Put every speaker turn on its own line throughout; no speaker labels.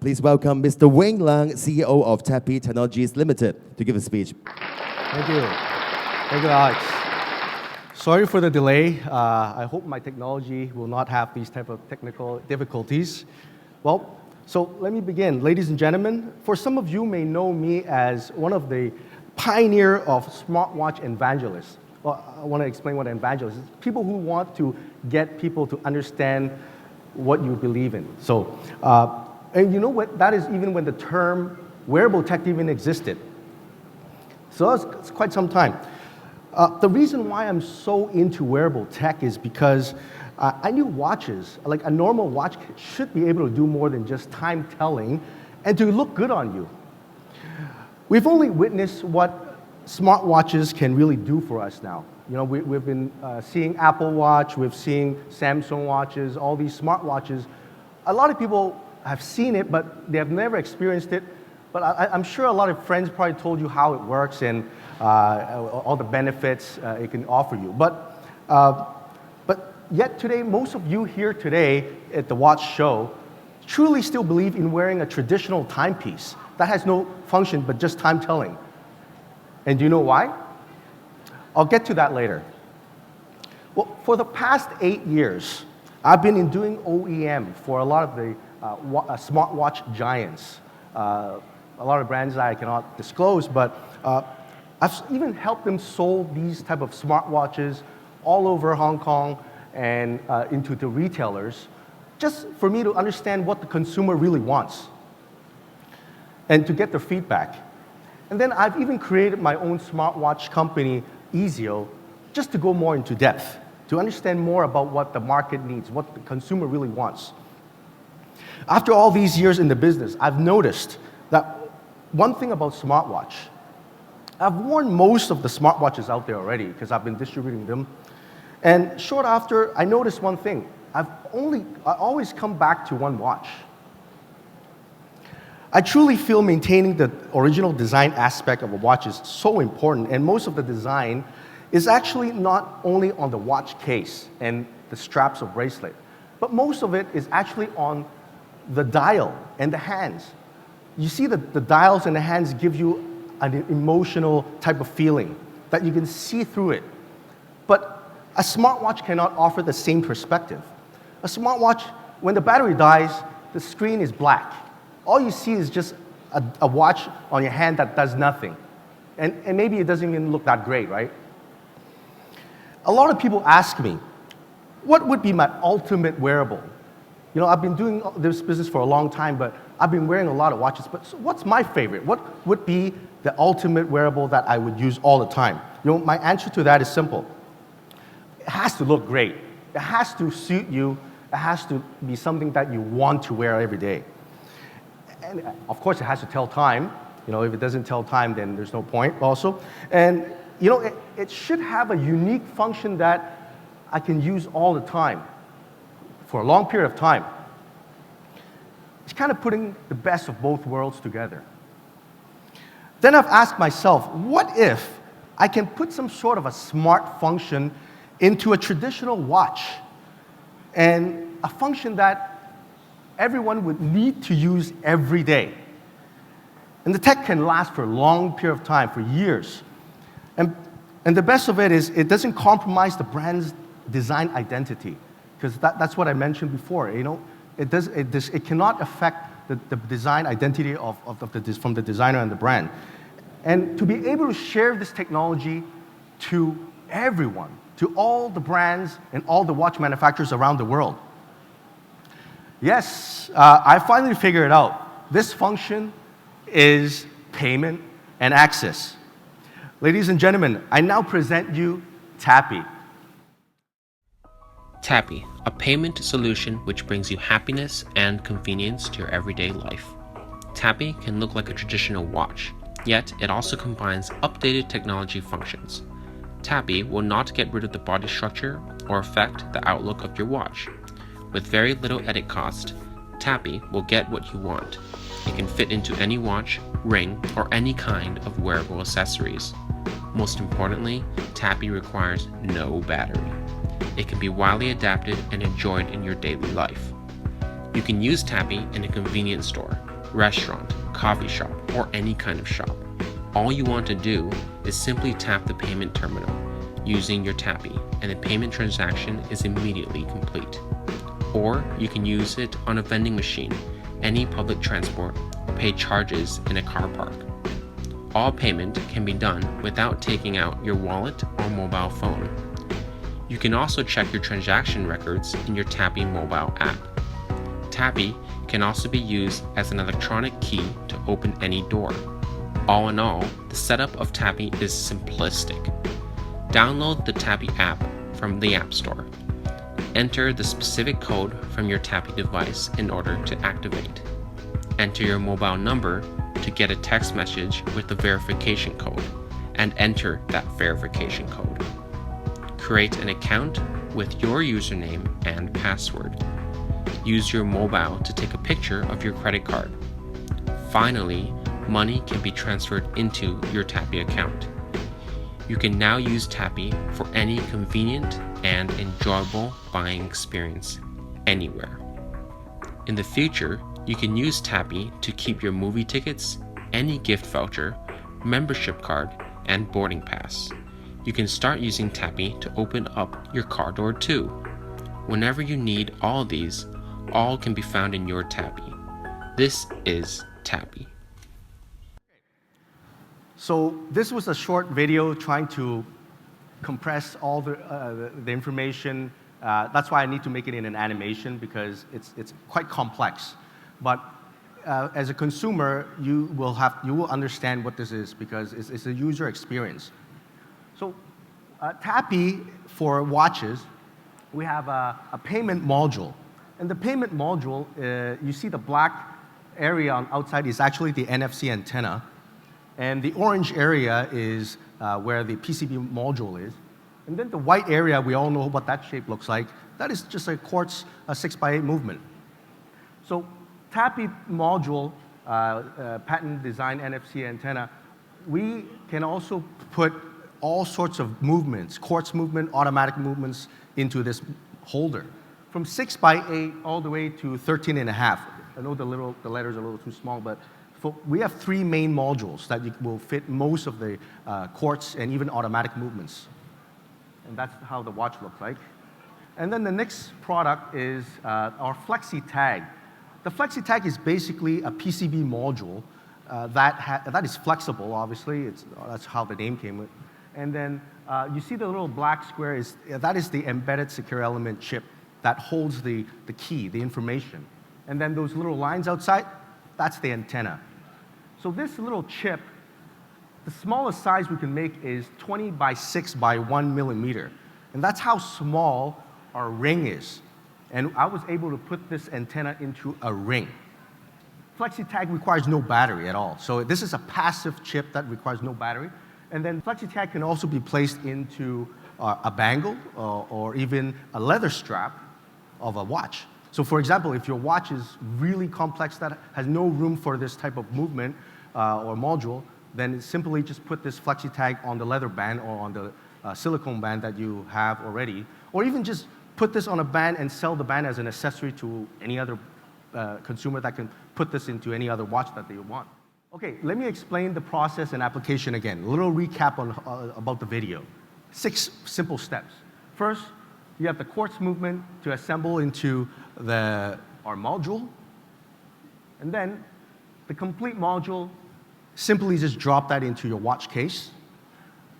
Please welcome Mr. Wing Lang, CEO of Tappy Technologies Limited, to give a speech.
Thank you. Thank you, Alex. Sorry for the delay. I hope my technology will not have these type of technical difficulties. Well, so let me begin. Ladies and gentlemen, for some of you may know me as one of the pioneer of smartwatch evangelists. Well, I want to explain what an evangelist is. People who want to get people to understand what you believe in. So, and you know what? That is even when the term wearable tech even existed. So it's quite some time. The reason why I'm so into wearable tech is because I knew watches, like a normal watch, should be able to do more than just time telling and to look good on you. We've only witnessed what smartwatches can really do for us now. You know, we've been seeing Apple Watch, we've seen Samsung watches, all these smartwatches. A lot of people have seen it, but they have never experienced it. But I'm sure a lot of friends probably told you how it works and all the benefits it can offer you. But yet today, most of you here today at the watch show truly still believe in wearing a traditional timepiece that has no function but just time telling. And do you know why? I'll get to that later. Well, for the past 8 years, I've been doing OEM for a lot of the smartwatch giants. A lot of brands that I cannot disclose, but I've even helped them sold these type of smartwatches all over Hong Kong and into the retailers, just for me to understand what the consumer really wants and to get their feedback. And then I've even created my own smartwatch company, Ezio, just to go more into depth, to understand more about what the market needs, what the consumer really wants. After all these years in the business, I've noticed that one thing about smartwatch, I've worn most of the smartwatches out there already because I've been distributing them. And short after, I noticed one thing. I always come back to one watch. I truly feel maintaining the original design aspect of a watch is so important, and most of the design is actually not only on the watch case and the straps or bracelet, but most of it is actually on the dial and the hands. You see the dials and the hands give you an emotional type of feeling that you can see through it. But a smartwatch cannot offer the same perspective. A smartwatch, when the battery dies, the screen is black. All you see is just a watch on your hand that does nothing. And maybe it doesn't even look that great, right? A lot of people ask me, what would be my ultimate wearable? You know, I've been doing this business for a long time, but I've been wearing a lot of watches. But so what's my favorite? What would be the ultimate wearable that I would use all the time? You know, my answer to that is simple. It has to look great. It has to suit you. It has to be something that you want to wear every day. And of course, it has to tell time. You know, if it doesn't tell time, then there's no point also. And you know, it should have a unique function that I can use all the time for a long period of time. It's kind of putting the best of both worlds together. Then I've asked myself, what if I can put some sort of a smart function into a traditional watch, and a function that everyone would need to use every day? And the tech can last for a long period of time, for years. And the best of it is it doesn't compromise the brand's design identity, because that's what I mentioned before. You know, it cannot affect the design identity from the designer and the brand. And to be able to share this technology to everyone, to all the brands and all the watch manufacturers around the world. Yes, I finally figured it out. This function is payment and access. Ladies and gentlemen, I now present you Tappy.
Tappy, a payment solution which brings you happiness and convenience to your everyday life. Tappy can look like a traditional watch, yet it also combines updated technology functions. Tappy will not get rid of the body structure or affect the outlook of your watch. With very little edit cost, Tappy will get what you want. It can fit into any watch, ring, or any kind of wearable accessories. Most importantly, Tappy requires no battery. It can be widely adapted and enjoyed in your daily life. You can use Tappy in a convenience store, restaurant, coffee shop, or any kind of shop. All you want to do is simply tap the payment terminal using your Tappy, and the payment transaction is immediately complete. Or you can use it on a vending machine, any public transport, or pay charges in a car park. All payment can be done without taking out your wallet or mobile phone. You can also check your transaction records in your Tappy mobile app. Tappy can also be used as an electronic key to open any door. All in all, the setup of Tappy is simplistic. Download the Tappy app from the App Store. Enter the specific code from your Tappy device in order to activate. Enter your mobile number to get a text message with the verification code, and enter that verification code. Create an account with your username and password. Use your mobile to take a picture of your credit card. Finally, money can be transferred into your Tappy account. You can now use Tappy for any convenient and enjoyable buying experience anywhere. In the future, you can use Tappy to keep your movie tickets, any gift voucher, membership card, and boarding pass. You can start using Tappy to open up your car door too. Whenever you need all of these, all can be found in your Tappy. This is Tappy.
So this was a short video trying to compress all the information. That's why I need to make it in an animation, because it's quite complex. But as a consumer, you will understand what this is, because it's a user experience. So Tappy, for watches, we have a payment module. And the payment module, you see the black area on outside is actually the NFC antenna. And the orange area is where the PCB module is. And then the white area, we all know what that shape looks like. That is just a quartz 6x8 movement. So Tappy module, patent design NFC antenna, we can also put all sorts of movements, quartz movement, automatic movements into this holder. From 6x8 all the way to 13.5. I know the letters are a little too small, but we have 3 main modules that will fit most of the quartz and even automatic movements. And that's how the watch looks like. And then the next product is our Flexi Tag. The Flexi Tag is basically a PCB module that is flexible, obviously. That's how the name came with. And then you see the little black square, that is the embedded secure element chip that holds the key, the information. And then those little lines outside, that's the antenna. So this little chip, the smallest size we can make is 20 by 6 by 1 millimeter. And that's how small our ring is. And I was able to put this antenna into a ring. Flexi Tag requires no battery at all. So this is a passive chip that requires no battery. And then Flexi Tag can also be placed into a bangle or even a leather strap of a watch. So for example, if your watch is really complex that has no room for this type of movement or module, then simply just put this Flexi Tag on the leather band or on the silicone band that you have already, or even just put this on a band and sell the band as an accessory to any other consumer that can put this into any other watch that they want. Okay, let me explain the process and application again. A little recap about the video. 6 simple steps. First, you have the quartz movement to assemble into our module. And then the complete module, simply just drop that into your watch case.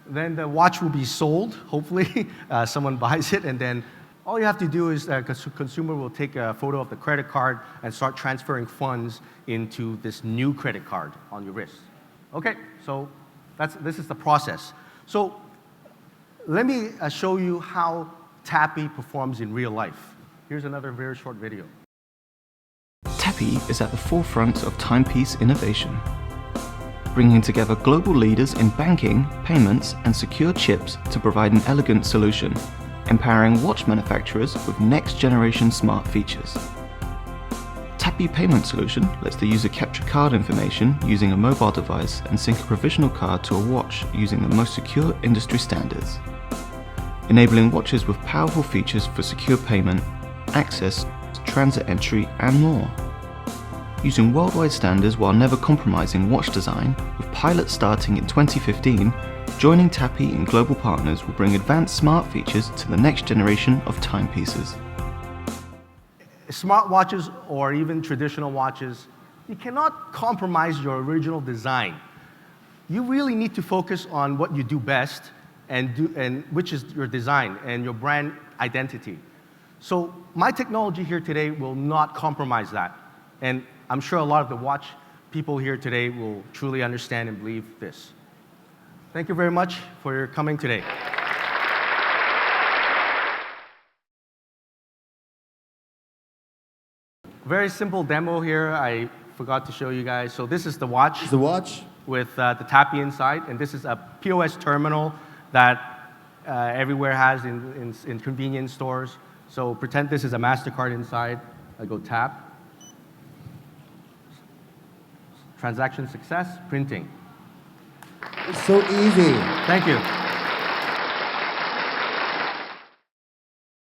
Then the watch will be sold, hopefully. Someone buys it, and then all you have to do is the consumer will take a photo of the credit card and start transferring funds into this new credit card on your wrist. Okay, so this is the process. So let me show you how Tappy performs in real life. Here's another very short video.
Tappy is at the forefront of timepiece innovation, bringing together global leaders in banking, payments, and secure chips to provide an elegant solution, empowering watch manufacturers with next-generation smart features. Tappy Payment Solution lets the user capture card information using a mobile device and sync a provisional card to a watch using the most secure industry standards, enabling watches with powerful features for secure payment, access, transit entry, and more. using worldwide standards while never compromising watch design, with pilots starting in 2015, joining Tappy and global partners will bring advanced smart features to the next generation of timepieces.
Smart watches or even traditional watches, you cannot compromise your original design. You really need to focus on what you do best and which is your design and your brand identity. So my technology here today will not compromise that. And I'm sure a lot of the watch people here today will truly understand and believe this. Thank you very much for your coming today. Very simple demo here. I forgot to show you guys. So this is the watch.
The watch.
With the Tappy inside, and this is a POS terminal that everywhere has in convenience stores. So pretend this is a MasterCard inside. I go tap. Transaction success, printing.
It's so easy.
Thank you.